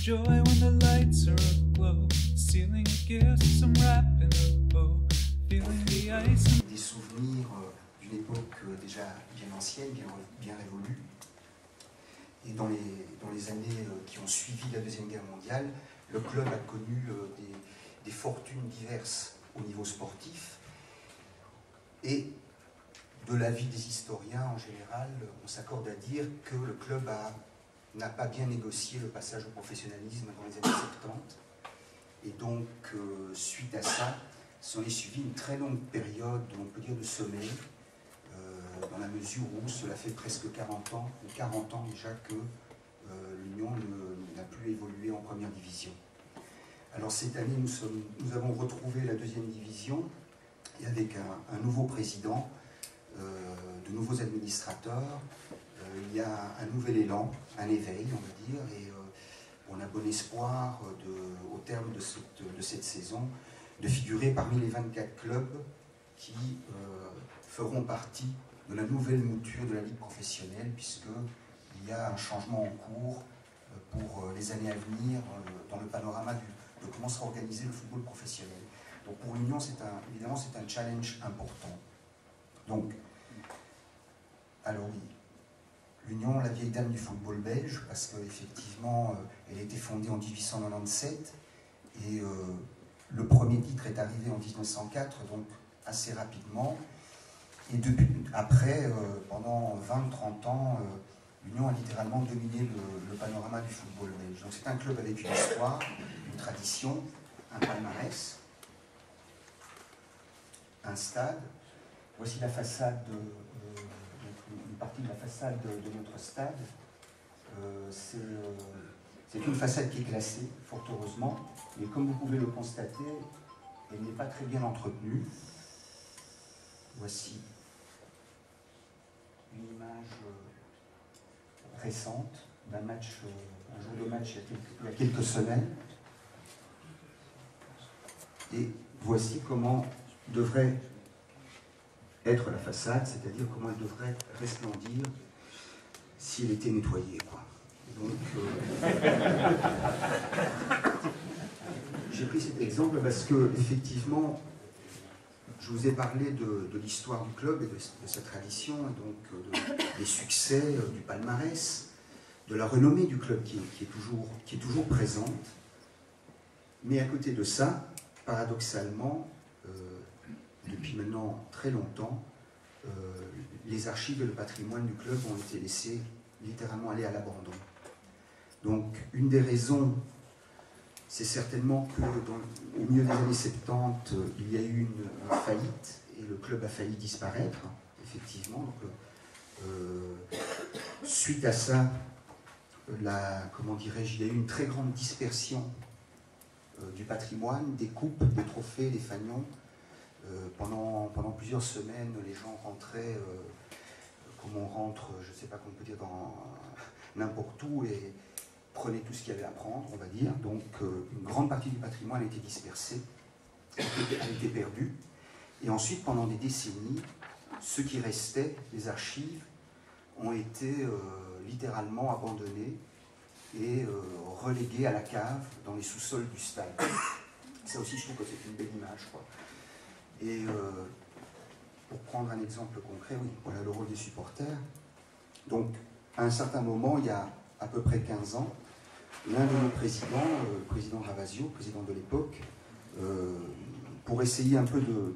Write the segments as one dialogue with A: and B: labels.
A: joy when the lights are aglow, stealing a gift, some wrap in a bow, feeling the ice.
B: Des souvenirs d'une époque déjà bien ancienne, bien révolue. Et dans les années qui ont suivi la Deuxième Guerre mondiale, le club a connu des fortunes diverses au niveau sportif. Et de l'avis des historiens en général, on s'accorde à dire que le club n'a pas bien négocié le passage au professionnalisme dans les années 70. Et donc, suite à ça, s'en est suivi une très longue période, on peut dire, de sommeil, dans la mesure où cela fait presque 40 ans déjà que l'Union n'a plus évolué en première division. Alors cette année, nous avons retrouvé la deuxième division, et avec un nouveau président, de nouveaux administrateurs, il y a un nouvel élan, un éveil, on va dire, et on a bon espoir, au terme de cette saison, de figurer parmi les 24 clubs qui feront partie de la nouvelle mouture de la Ligue professionnelle, puisqu'il y a un changement en cours pour les années à venir dans le panorama de comment sera organisé le football professionnel. Donc pour l'Union, évidemment, c'est un challenge important. Donc, alors oui, l'Union, la vieille dame du football belge, parce qu'effectivement, elle a été fondée en 1897, et le premier titre est arrivé en 1904, donc assez rapidement. Et après, pendant 20-30 ans, l'Union a littéralement dominé le panorama du football belge. Donc c'est un club avec une histoire, une tradition, un palmarès, un stade. Voici la façade, une partie de la façade de notre stade. C'est une façade qui est classée, fort heureusement, mais comme vous pouvez le constater, elle n'est pas très bien entretenue. Voici une image récente d'un match, un jour de match il y a quelques semaines. Et voici comment devrait être la façade, c'est-à-dire comment elle devrait resplendir si elle était nettoyée, quoi. Donc, j'ai pris cet exemple parce que, effectivement, je vous ai parlé de l'histoire du club et de sa tradition, et donc des succès, du palmarès, de la renommée du club qui est toujours présente. Mais à côté de ça, paradoxalement, depuis maintenant très longtemps, les archives et le patrimoine du club ont été laissés littéralement aller à l'abandon. Donc une des raisons, c'est certainement qu'au milieu des années 70, il y a eu une faillite, et le club a failli disparaître, effectivement. Donc, suite à ça, comment dirais-je, il y a eu une très grande dispersion du patrimoine, des coupes, des trophées, des fanions. Pendant plusieurs semaines, les gens rentraient, comme on rentre, je ne sais pas comment on peut dire, dans n'importe où, et prenaient tout ce qu'il y avait à prendre, on va dire. Donc une grande partie du patrimoine a été dispersée, a été perdue. Et ensuite, pendant des décennies, ce qui restait, les archives, ont été littéralement abandonnés et relégués à la cave dans les sous-sols du stade. Ça aussi, je trouve que c'est une belle image, quoi. Et pour prendre un exemple concret, oui, voilà le rôle des supporters. Donc, à un certain moment, il y a à peu près 15 ans, l'un de nos présidents, le président Ravasio, président de l'époque, pour essayer un peu de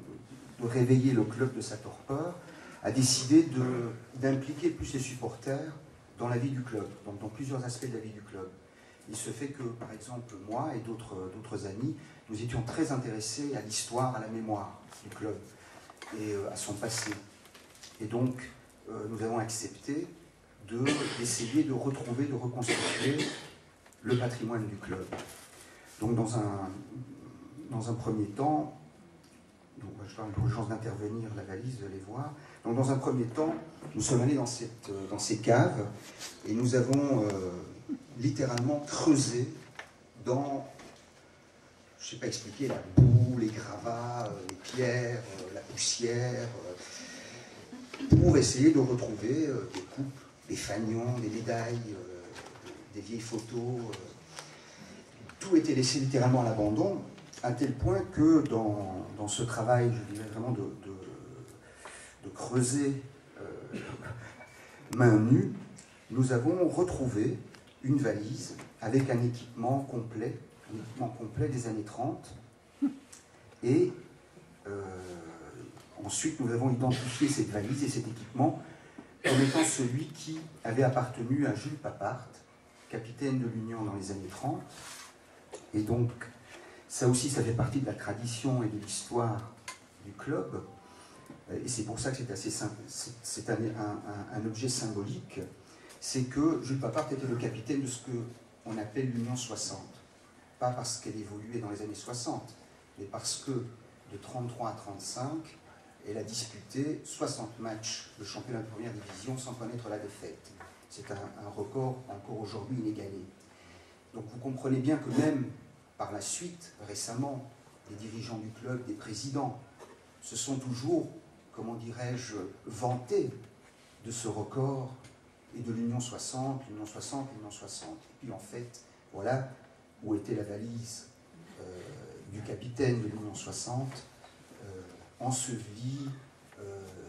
B: réveiller le club de sa torpeur, a décidé d'impliquer plus les supporters dans la vie du club, donc dans plusieurs aspects de la vie du club. Il se fait que, par exemple, moi et d'autres amis, nous étions très intéressés à l'histoire, à la mémoire du club et à son passé. Et donc, nous avons accepté d'essayer de retrouver, de reconstituer le patrimoine du club. Donc, dans un premier temps, donc, je parle de l'urgence d'intervenir, la valise, vous allez voir. Donc, dans un premier temps, nous sommes allés dans ces caves et nous avons littéralement creusé dans, je ne sais pas expliquer, la boue, les gravats, les pierres, la poussière, pour essayer de retrouver des coupes, des fanions, des médailles, des vieilles photos. tout était laissé littéralement à l'abandon, à tel point que dans ce travail, je dirais vraiment de creuser main nue, nous avons retrouvé une valise avec un équipement complet des années 30. Et ensuite, nous avons identifié cette valise et cet équipement comme étant celui qui avait appartenu à Jules Papart, capitaine de l'Union dans les années 30. Et donc, ça aussi, ça fait partie de la tradition et de l'histoire du club. Et c'est pour ça que c'est un objet symbolique. C'est que Jules Papart était le capitaine de ce qu'on appelle l'Union 60. Pas parce qu'elle évoluait dans les années 60, mais parce que de 33 à 35, elle a disputé 60 matchs de championnat de première division sans connaître la défaite. C'est un record encore aujourd'hui inégalé. Donc vous comprenez bien que même par la suite, récemment, les dirigeants du club, des présidents, se sont toujours, comment dirais-je, vantés de ce record et de l'Union 60, l'Union 60, l'Union 60. Et puis en fait, voilà où était la valise du capitaine de l'Union 60, enseveli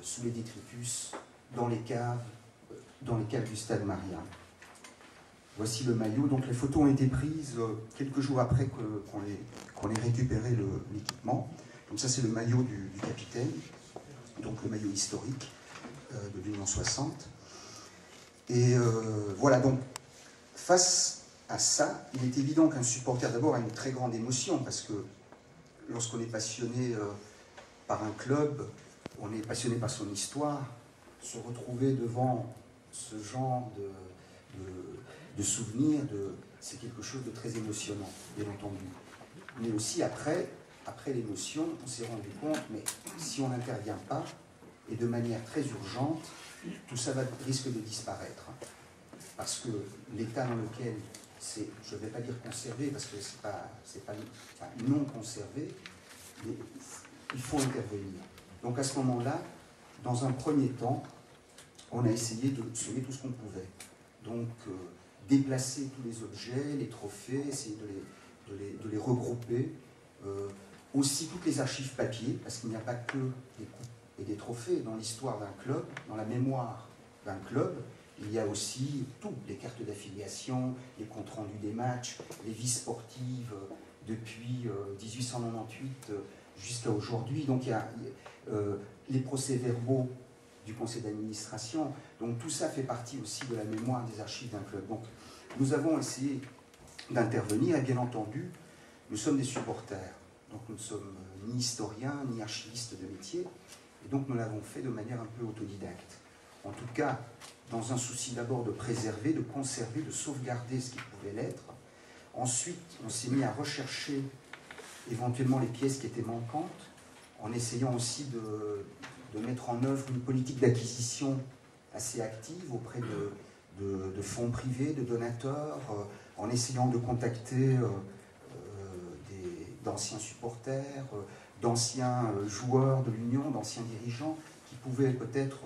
B: sous les détritus dans les caves du stade Maria. Voici le maillot. Donc les photos ont été prises quelques jours après qu'on ait récupéré l'équipement. Donc ça c'est le maillot du capitaine, donc le maillot historique de l'Union 60. Et voilà, donc face à ça, il est évident qu'un supporter d'abord a une très grande émotion, parce que lorsqu'on est passionné par un club, on est passionné par son histoire, se retrouver devant ce genre de souvenirs, c'est quelque chose de très émotionnant, bien entendu. Mais aussi après l'émotion, on s'est rendu compte, mais si on n'intervient pas, et de manière très urgente, tout ça risque de disparaître. Parce que l'état dans lequel c'est, je ne vais pas dire conservé, parce que c'est pas non conservé, mais il faut intervenir. Donc à ce moment-là, dans un premier temps, on a essayé de sauver tout ce qu'on pouvait. Donc déplacer tous les objets, les trophées, essayer de les regrouper. Aussi toutes les archives papier, parce qu'il n'y a pas que des coupes et des trophées dans l'histoire d'un club, dans la mémoire d'un club. Il y a aussi tout, les cartes d'affiliation, les comptes rendus des matchs, les vies sportives depuis 1898 jusqu'à aujourd'hui. Donc il y a les procès-verbaux du conseil d'administration. Donc tout ça fait partie aussi de la mémoire des archives d'un club. Donc nous avons essayé d'intervenir et bien entendu, nous sommes des supporters. Donc nous ne sommes ni historiens, ni archivistes de métier. Et donc nous l'avons fait de manière un peu autodidacte. En tout cas, dans un souci d'abord de préserver, de conserver, de sauvegarder ce qui pouvait l'être. Ensuite, on s'est mis à rechercher éventuellement les pièces qui étaient manquantes, en essayant aussi de mettre en œuvre une politique d'acquisition assez active auprès de fonds privés, de donateurs, en essayant de contacter d'anciens supporters, d'anciens joueurs de l'Union, d'anciens dirigeants, qui pouvaient peut-être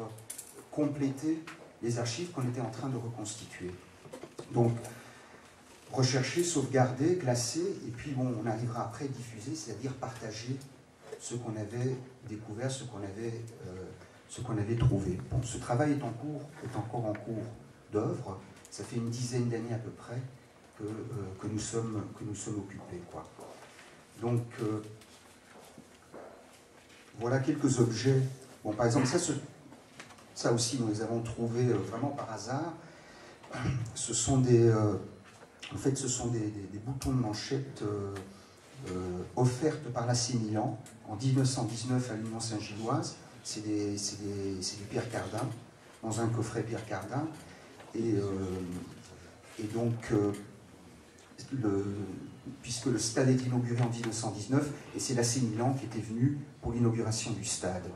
B: compléter les archives qu'on était en train de reconstituer. Donc, rechercher, sauvegarder, classer, et puis bon, on arrivera après à diffuser, c'est-à-dire partager ce qu'on avait découvert, ce qu'on avait trouvé. Bon, ce travail est encore en cours d'œuvre. Ça fait une dizaine d'années à peu près que nous sommes occupés, quoi. Donc, voilà quelques objets. Bon, par exemple, ça aussi, nous les avons trouvés vraiment par hasard. Ce sont des boutons de manchette offertes par l'AC Milan en 1919 à l'Union Saint-Gilloise. C'est du Pierre Cardin, dans un coffret Pierre Cardin. Et donc, puisque le stade est inauguré en 1919, et c'est l'AC Milan qui était venu pour l'inauguration du stade.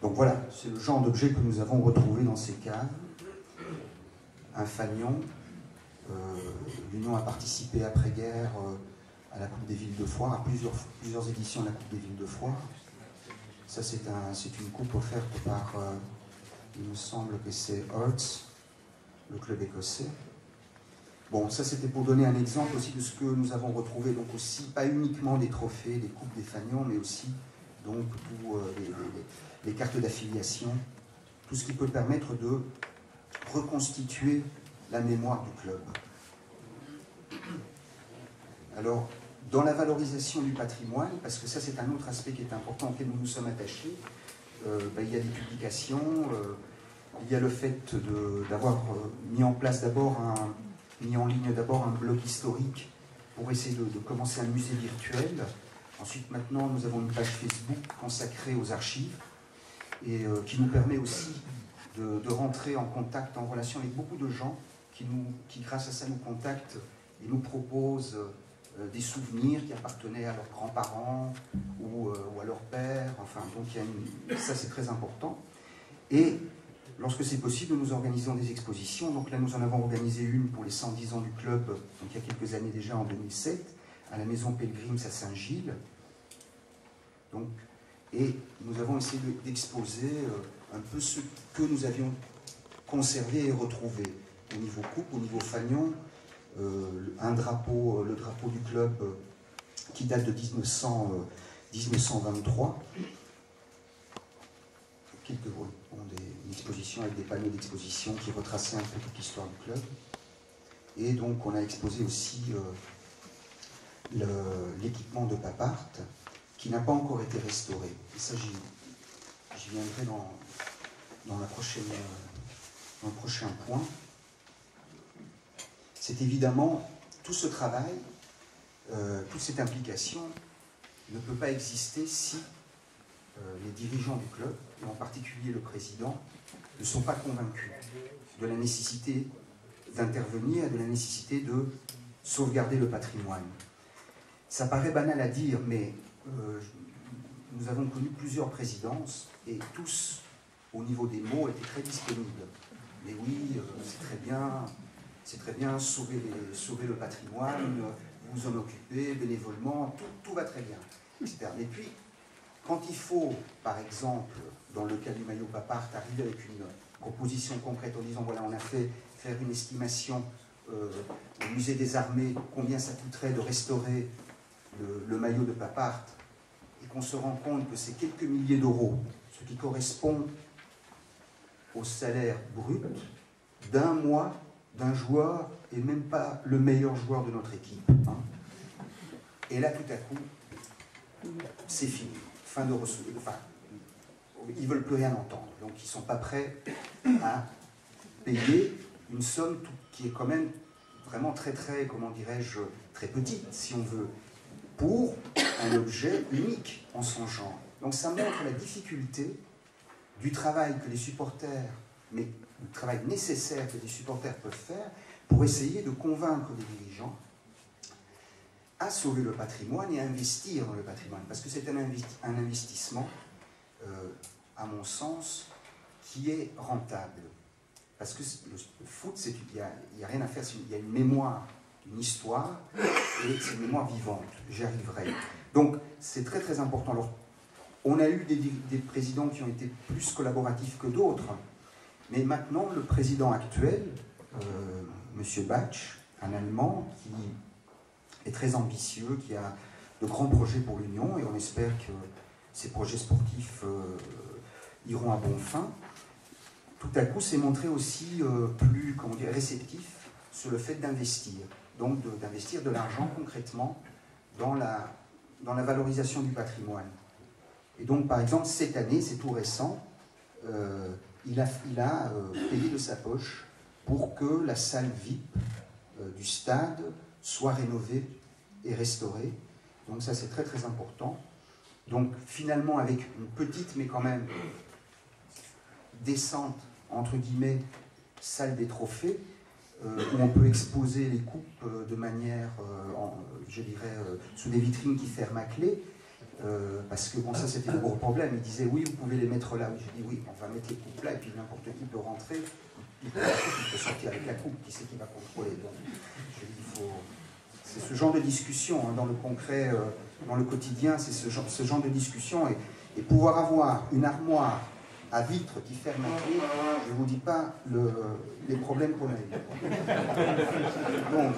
B: Donc voilà, c'est le genre d'objet que nous avons retrouvé dans ces caves. Un fanion. L'Union a participé après-guerre à la Coupe des Villes de Foire, à plusieurs éditions de la Coupe des Villes de Foire. Ça, c'est une coupe offerte par, il me semble que c'est Hearts, le club écossais. Bon, ça c'était pour donner un exemple aussi de ce que nous avons retrouvé, donc aussi pas uniquement des trophées, des coupes des fanions, mais aussi donc tous les cartes d'affiliation, tout ce qui peut permettre de reconstituer la mémoire du club. Alors, dans la valorisation du patrimoine, parce que ça c'est un autre aspect qui est important auquel nous nous sommes attachés, il y a des publications, il y a le fait d'avoir mis en place mis en ligne d'abord un blog historique pour essayer de commencer un musée virtuel. Ensuite, maintenant, nous avons une page Facebook consacrée aux archives et qui nous permet aussi de rentrer en contact, en relation avec beaucoup de gens qui, grâce à ça, nous contactent et nous proposent des souvenirs qui appartenaient à leurs grands-parents ou à leur père. Enfin, donc ça, c'est très important. Et lorsque c'est possible, nous organisons des expositions. Donc là, nous en avons organisé une pour les 110 ans du club, donc il y a quelques années déjà, en 2007, à la Maison Pellegrims à Saint-Gilles. Donc, et nous avons essayé d'exposer un peu ce que nous avions conservé et retrouvé au niveau coupe, au niveau fanion, le drapeau du club qui date de 1923. Une exposition avec des panneaux d'exposition qui retraçaient un peu toute l'histoire du club. Et donc on a exposé aussi l'équipement de Papart qui n'a pas encore été restauré. Et ça, j'y viendrai dans le prochain point. C'est évidemment tout ce travail, toute cette implication ne peut pas exister si les dirigeants du club, et en particulier le président, ne sont pas convaincus de la nécessité d'intervenir et de la nécessité de sauvegarder le patrimoine. Ça paraît banal à dire, mais nous avons connu plusieurs présidences et tous, au niveau des mots, étaient très disponibles. Mais oui, c'est très bien, sauver le patrimoine, vous en occuper bénévolement, tout va très bien, etc. Et puis, quand il faut, par exemple, dans le cas du maillot Papart, arriver avec une proposition concrète en disant, voilà, on a faire une estimation au musée des armées, combien ça coûterait de restaurer le maillot de Papart, et qu'on se rend compte que c'est quelques milliers d'euros, ce qui correspond au salaire brut d'un mois, d'un joueur, et même pas le meilleur joueur de notre équipe. Hein. Et là, tout à coup, c'est fini. Fin de enfin, ils ne veulent plus rien entendre. Donc, ils ne sont pas prêts à payer une somme qui est quand même vraiment très, comment dirais-je, très petite, si on veut, pour un objet unique en son genre. Donc, ça montre la difficulté du travail que les supporters, mais le travail nécessaire que les supporters peuvent faire pour essayer de convaincre les dirigeants à sauver le patrimoine et à investir dans le patrimoine. Parce que c'est un investissement, à mon sens, qui est rentable. Parce que le foot, il n'y a rien à faire, il y a une mémoire, une histoire, et c'est une mémoire vivante. J'y arriverai. Donc, c'est très très important. Alors, on a eu des présidents qui ont été plus collaboratifs que d'autres, mais maintenant, le président actuel, M. Batsch, un Allemand, qui est très ambitieux, qui a de grands projets pour l'Union, et on espère que ces projets sportifs iront à bon fin. Tout à coup, s'est montré aussi plus, comment dire, réceptif sur le fait d'investir. Donc d'investir de l'argent concrètement dans la valorisation du patrimoine. Et donc, par exemple, cette année, c'est tout récent, il a payé de sa poche pour que la salle VIP du stade soit rénovée et restaurée. Donc ça, c'est très très important. Donc finalement, avec une petite, mais quand même décente, entre guillemets, salle des trophées, où on peut exposer les coupes de manière, je dirais, sous des vitrines qui ferment à clé, parce que bon, ça c'était le gros problème. Il disait oui, vous pouvez les mettre là. J'ai dit oui, on va mettre les coupes là, et puis n'importe qui peut rentrer, il peut sortir avec la coupe, qui c'est qui va contrôler. Donc, je dis, c'est ce genre de discussion, hein, dans le concret, dans le quotidien, c'est ce genre de discussion, et pouvoir avoir une armoire à vitre qui ferme un pied, je ne vous dis pas les problèmes qu'on a eu. Donc,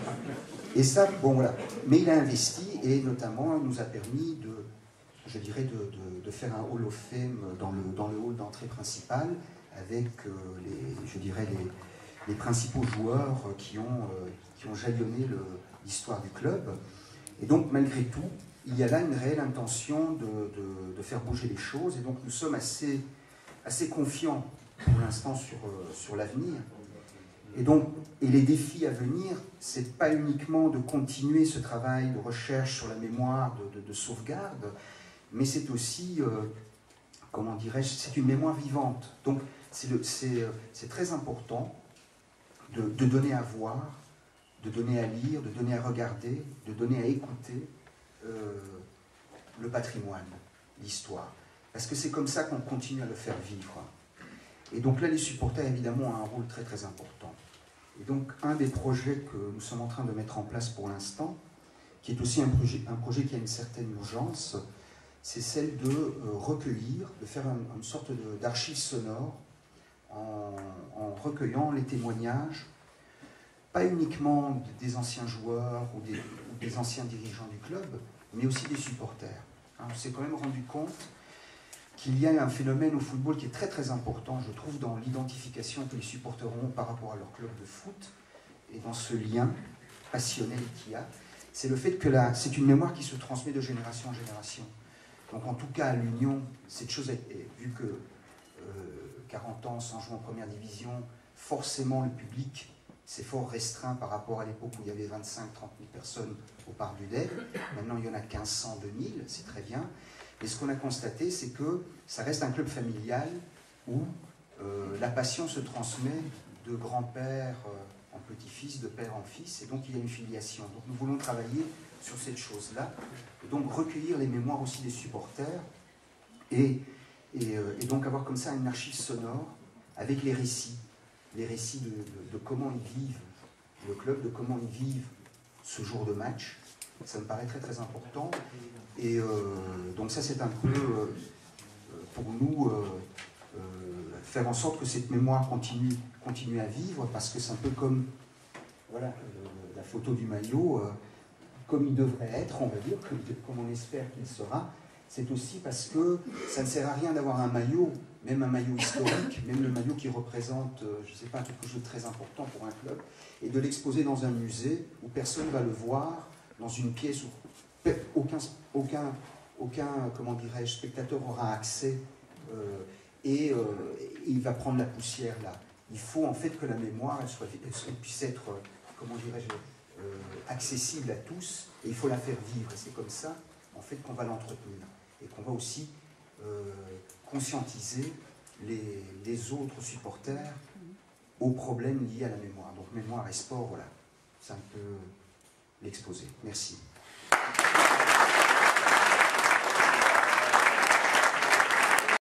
B: et ça, bon voilà. Mais il a investi et notamment il nous a permis je dirais, de faire un Hall of Fame dans le hall d'entrée principal avec les principaux joueurs qui ont jalonné l'histoire du club. Et donc, malgré tout, il y a là une réelle intention de faire bouger les choses. Et donc, nous sommes assez confiants pour l'instant sur l'avenir. Et les défis à venir, c'est pas uniquement de continuer ce travail de recherche sur la mémoire, de sauvegarde, mais c'est aussi, comment dirais-je, c'est une mémoire vivante. Donc, c'est très important de donner à voir, de donner à lire, de donner à regarder, de donner à écouter le patrimoine, l'histoire. Parce que c'est comme ça qu'on continue à le faire vivre. Et donc là, les supporters, évidemment, ont un rôle très très important. Et donc, un des projets que nous sommes en train de mettre en place pour l'instant, qui est aussi un projet qui a une certaine urgence, c'est celle de recueillir, de faire une sorte d'archive sonore en recueillant les témoignages, pas uniquement des anciens joueurs ou des anciens dirigeants du club, mais aussi des supporters. On s'est quand même rendu compte qu'il y a un phénomène au football qui est très très important, je trouve, dans l'identification que les supporters ont par rapport à leur club de foot, et dans ce lien passionnel qu'il y a, c'est le fait que c'est une mémoire qui se transmet de génération en génération. Donc en tout cas, à l'Union, cette chose, vu que 40 ans sans jouer en première division, forcément le public c'est fort restreint par rapport à l'époque où il y avait 25-30 000 personnes au Parc du Dec. Maintenant, il y en a 1500, 2000, c'est très bien. Et ce qu'on a constaté, c'est que ça reste un club familial où la passion se transmet de grand-père en petit-fils, de père en fils, et donc il y a une filiation. Donc nous voulons travailler sur cette chose-là, et donc recueillir les mémoires aussi des supporters, et donc avoir comme ça une archive sonore avec les récits de comment ils vivent le club, de comment ils vivent ce jour de match. Ça me paraît très très important. Et donc ça c'est un peu pour nous faire en sorte que cette mémoire continue à vivre, parce que c'est un peu comme voilà, la photo du maillot, comme il devrait être, on va dire, comme on espère qu'il sera. C'est aussi parce que ça ne sert à rien d'avoir un maillot, même un maillot historique, même le maillot qui représente, je ne sais pas, quelque chose de très important pour un club, et de l'exposer dans un musée où personne ne va le voir, dans une pièce où aucun comment dirais-je, spectateur aura accès, et il va prendre la poussière là. Il faut en fait que la mémoire elle puisse être, comment dirais-je, accessible à tous, et il faut la faire vivre, et c'est comme ça en fait qu'on va l'entretenir, et qu'on va aussi conscientiser les autres supporters aux problèmes liés à la mémoire. Donc mémoire et sport, voilà, c'est un peu l'exposé. Merci.